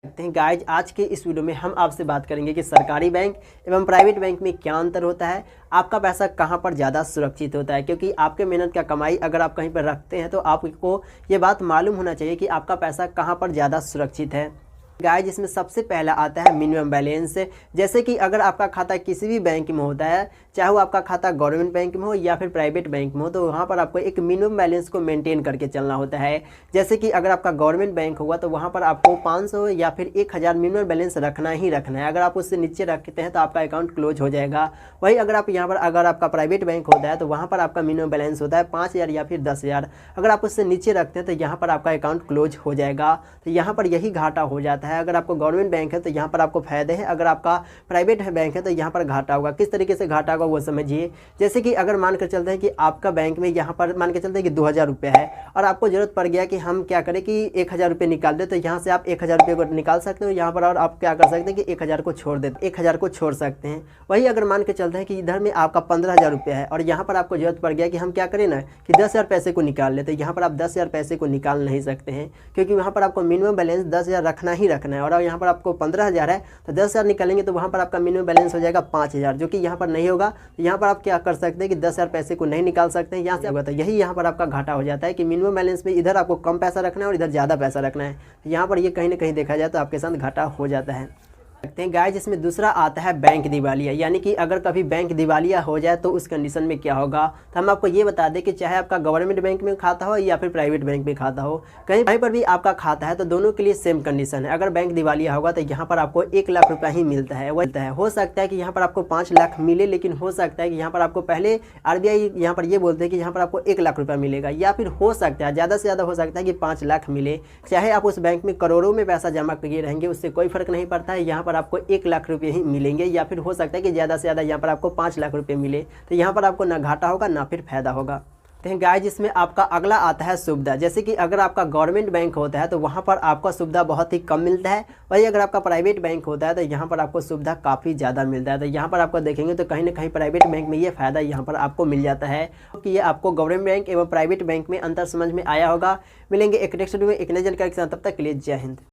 सकते हैं गाइज, आज के इस वीडियो में हम आपसे बात करेंगे कि सरकारी बैंक एवं प्राइवेट बैंक में क्या अंतर होता है, आपका पैसा कहां पर ज़्यादा सुरक्षित होता है। क्योंकि आपके मेहनत का कमाई अगर आप कहीं पर रखते हैं तो आपको ये बात मालूम होना चाहिए कि आपका पैसा कहां पर ज़्यादा सुरक्षित है। गाइज, इसमें सबसे पहला आता है मिनिमम बैलेंस। जैसे कि अगर आपका खाता किसी भी बैंक में होता है, चाहे वो आपका खाता गवर्नमेंट बैंक में हो या फिर प्राइवेट बैंक में हो, तो वहाँ पर आपको एक मिनिमम बैलेंस को मेंटेन करके चलना होता है। जैसे कि अगर आपका गवर्नमेंट बैंक हुआ तो वहाँ पर आपको 500 या फिर 1000 मिनिमम बैलेंस रखना ही रखना है। अगर आप उससे नीचे रखते हैं तो आपका अकाउंट क्लोज हो जाएगा। वही अगर आप यहाँ पर अगर आपका प्राइवेट बैंक होता है तो वहाँ पर आपका मिनिमम बैलेंस होता है 5000 या फिर 10000। अगर आप उससे नीचे रखते हैं तो यहाँ पर आपका अकाउंट क्लोज हो जाएगा। तो यहाँ पर यही घाटा हो जाता है। अगर आपको गवर्नमेंट बैंक है तो यहाँ पर आपको फायदे हैं, अगर आपका प्राइवेट बैंक है तो यहाँ पर घाटा होगा। किस तरीके से घाटा होगा वो समझिए। जैसे कि अगर मान कर चलते हैं कि आपका बैंक में यहाँ पर मान के चलते हैं कि 2000 रुपये है और आपको जरूरत पड़ गया कि हम क्या करें कि 1000 रुपये निकाल दे, तो यहाँ से आप 1000 रुपये को निकाल सकते हो यहाँ पर, और आप क्या कर सकते हैं कि 1000 को छोड़ देते, 1000 को छोड़ सकते हैं। वही अगर मान के चलते हैं कि इधर में आपका 15000 रुपये है और यहाँ पर आपको जरूरत पड़ गया कि हम क्या करें ना कि 10000 पैसे को निकाल लेते, यहाँ पर आप 10000 पैसे को निकाल नहीं सकते हैं, क्योंकि वहाँ पर आपको मिनिमम बैलेंस 10000 रखना ही रखना है। और यहाँ पर आपको 15000 है तो 10000 निकालेंगे तो वहाँ पर आपका मिनिमम बैलेंस हो जाएगा 5000, जो कि यहाँ पर नहीं होगा। तो यहाँ पर आप क्या कर सकते हैं कि 10000 पैसे को नहीं निकाल सकते हैं, यहाँ से होगा। तो यही यहाँ पर आपका घाटा हो जाता है कि मिनिमम बैलेंस में इधर आपको कम पैसा रखना है और इधर ज़्यादा पैसा रखना है। यहाँ पर ये कहीं ना कहीं देखा जाए तो आपके साथ घाटा हो जाता है। सकते हैं गाइस, इसमें दूसरा आता है बैंक दिवालिया। यानी कि अगर कभी बैंक दिवालिया हो जाए तो उस कंडीशन में क्या होगा, तो हम आपको ये बता दें कि चाहे आपका गवर्नमेंट बैंक में खाता हो या फिर प्राइवेट बैंक में खाता हो, कहीं पर भी आपका खाता है तो दोनों के लिए सेम कंडीशन है। अगर बैंक दिवालिया होगा तो यहाँ पर आपको 1 लाख रुपया ही मिलता है। हो सकता है कि यहाँ पर आपको 5 लाख मिले, लेकिन हो सकता है कि यहाँ पर आपको पहले RBI यहाँ पर ये बोलते हैं कि यहाँ पर आपको 1 लाख रुपया मिलेगा, या फिर हो सकता है ज़्यादा से ज़्यादा हो सकता है कि 5 लाख मिले। चाहे आप उस बैंक में करोड़ों में पैसा जमा किए रहेंगे, उससे कोई फर्क नहीं पड़ता है। यहाँ पर आपको 1 लाख रुपये ही मिलेंगे, या फिर हो सकता है कि ज़्यादा से ज़्यादा यहाँ पर आपको 5 लाख रुपये मिले। तो यहाँ पर आपको ना घाटा होगा ना फिर फायदा होगा। तो गाइस, जिसमें आपका अगला आता है सुविधा। जैसे कि अगर आपका गवर्नमेंट बैंक होता है तो वहाँ पर आपका सुविधा बहुत ही कम मिलता है। वही अगर आपका प्राइवेट बैंक होता है तो यहाँ पर आपको सुविधा काफ़ी ज़्यादा मिलता है। तो यहाँ पर आपको देखेंगे तो कहीं ना कहीं प्राइवेट बैंक में ये फ़ायदा यहाँ पर आपको मिल जाता है कि ये आपको गवर्नमेंट बैंक एवं प्राइवेट बैंक में अंतर समझ में आया होगा। मिलेंगे एक नेक्स्ट वीडियो में एक नई जानकारी के साथ, तब तक के लिए जय हिंद।